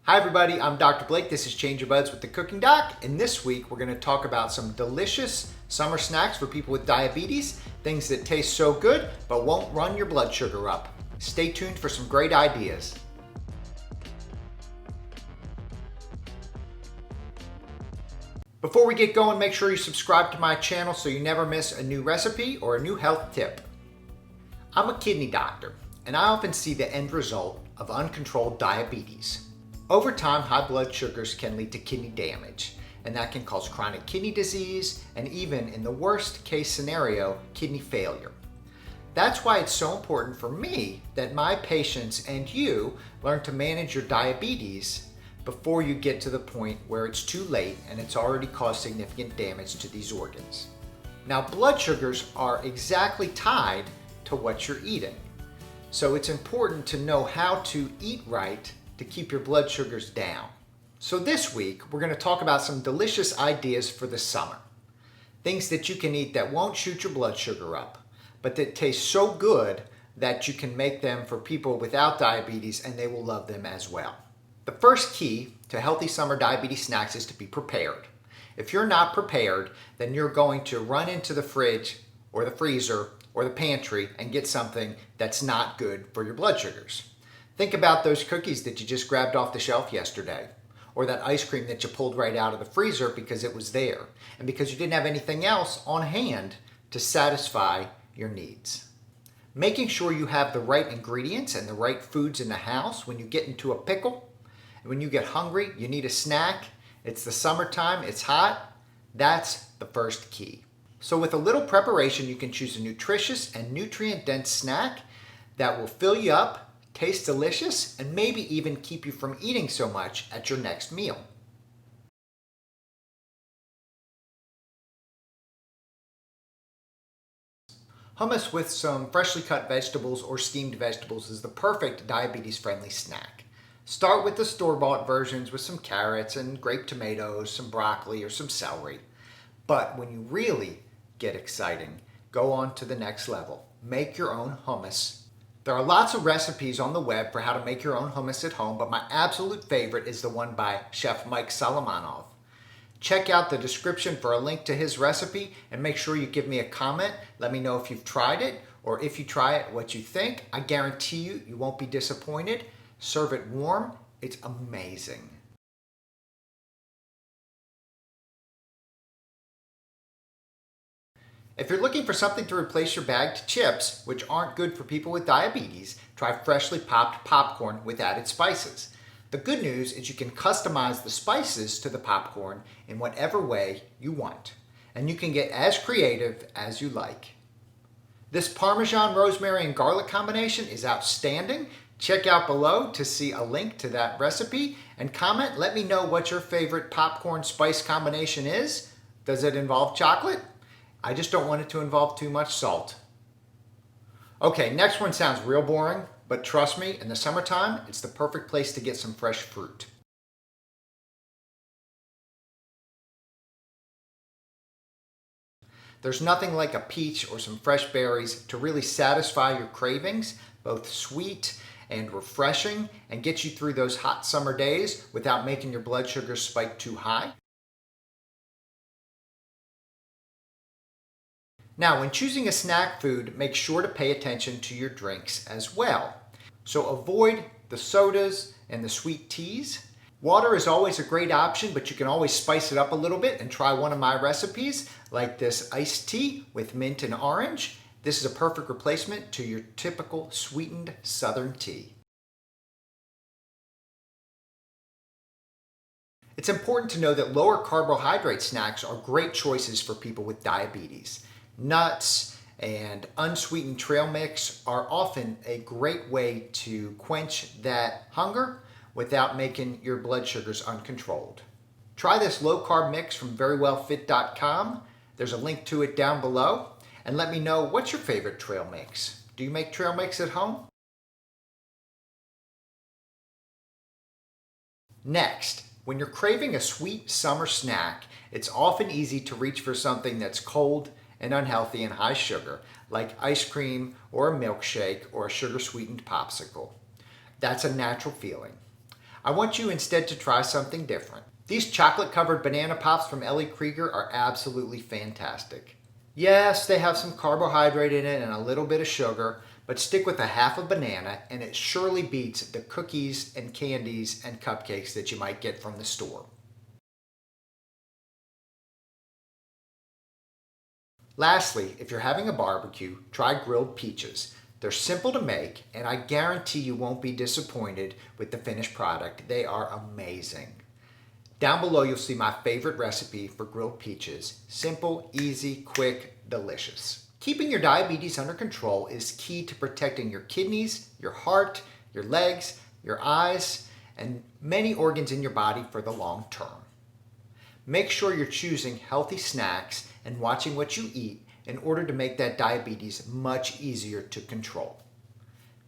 Hi everybody, I'm Dr. Blake. This is Change Your Buds with the Cooking Doc, and this week we're going to talk about some delicious summer snacks for people with diabetes, things that taste so good but won't run your blood sugar up. Stay tuned for some great ideas. Before we get going, make sure you subscribe to my channel so you never miss a new recipe or a new health tip. I'm a kidney doctor, and I often see the end result of uncontrolled diabetes. Over time, high blood sugars can lead to kidney damage, and that can cause chronic kidney disease and even, in the worst case scenario, kidney failure. That's why it's so important for me that my patients and you learn to manage your diabetes before you get to the point where it's too late and it's already caused significant damage to these organs. Now, blood sugars are exactly tied to what you're eating, so it's important to know how to eat right to keep your blood sugars down. So this week, we're going to talk about some delicious ideas for the summer. Things that you can eat that won't shoot your blood sugar up, but that taste so good that you can make them for people without diabetes and they will love them as well. The first key to healthy summer diabetes snacks is to be prepared. If you're not prepared, then you're going to run into the fridge or the freezer or the pantry and get something that's not good for your blood sugars. Think about those cookies that you just grabbed off the shelf yesterday, or that ice cream that you pulled right out of the freezer because it was there, and because you didn't have anything else on hand to satisfy your needs. Making sure you have the right ingredients and the right foods in the house when you get into a pickle, and when you get hungry, you need a snack, it's the summertime, it's hot, that's the first key. So with a little preparation, you can choose a nutritious and nutrient-dense snack that will fill you up, taste delicious, and maybe even keep you from eating so much at your next meal. Hummus with some freshly cut vegetables or steamed vegetables is the perfect diabetes-friendly snack. Start with the store-bought versions with some carrots and grape tomatoes, some broccoli, or some celery. But when you really get exciting, go on to the next level. Make your own hummus. There are lots of recipes on the web for how to make your own hummus at home, but my absolute favorite is the one by Chef Mike Solomov. Check out the description for a link to his recipe and make sure you give me a comment. Let me know if you've tried it, or if you try it, what you think. I guarantee you, you won't be disappointed. Serve it warm. It's amazing. If you're looking for something to replace your bagged chips, which aren't good for people with diabetes, try freshly popped popcorn with added spices. The good news is you can customize the spices to the popcorn in whatever way you want, and you can get as creative as you like. This Parmesan, rosemary, and garlic combination is outstanding. Check out below to see a link to that recipe, and comment, let me know what your favorite popcorn spice combination is. Does it involve chocolate? I just don't want it to involve too much salt. Okay, next one sounds real boring, but trust me, in the summertime, it's the perfect place to get some fresh fruit. There's nothing like a peach or some fresh berries to really satisfy your cravings, both sweet and refreshing, and get you through those hot summer days without making your blood sugar spike too high. Now, when choosing a snack food, make sure to pay attention to your drinks as well. So avoid the sodas and the sweet teas. Water is always a great option, but you can always spice it up a little bit and try one of my recipes, like this iced tea with mint and orange. This is a perfect replacement to your typical sweetened Southern tea. It's important to know that lower carbohydrate snacks are great choices for people with diabetes. Nuts and unsweetened trail mix are often a great way to quench that hunger without making your blood sugars uncontrolled. Try this low-carb mix from verywellfit.com. There's a link to it down below. And let me know, what's your favorite trail mix? Do you make trail mix at home? Next, when you're craving a sweet summer snack, it's often easy to reach for something that's cold and unhealthy and high sugar, like ice cream or a milkshake or a sugar-sweetened popsicle. That's a natural feeling. I want you instead to try something different. These chocolate-covered banana pops from Ellie Krieger are absolutely fantastic. Yes, they have some carbohydrate in it and a little bit of sugar, but stick with a half a banana and it surely beats the cookies and candies and cupcakes that you might get from the store. Lastly, if you're having a barbecue, try grilled peaches. They're simple to make, and I guarantee you won't be disappointed with the finished product. They are amazing. Down below, you'll see my favorite recipe for grilled peaches. Simple, easy, quick, delicious. Keeping your diabetes under control is key to protecting your kidneys, your heart, your legs, your eyes, and many organs in your body for the long term. Make sure you're choosing healthy snacks and watching what you eat in order to make that diabetes much easier to control.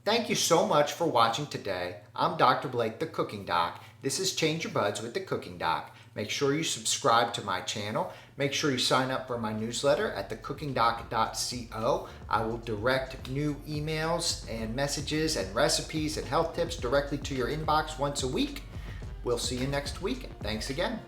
Thank you so much for watching today. I'm Dr. Blake, the Cooking Doc. This is Change Your Buds with the Cooking Doc. Make sure you subscribe to my channel. Make sure you sign up for my newsletter at thecookingdoc.co. I will direct new emails and messages and recipes and health tips directly to your inbox once a week. We'll see you next week. Thanks again.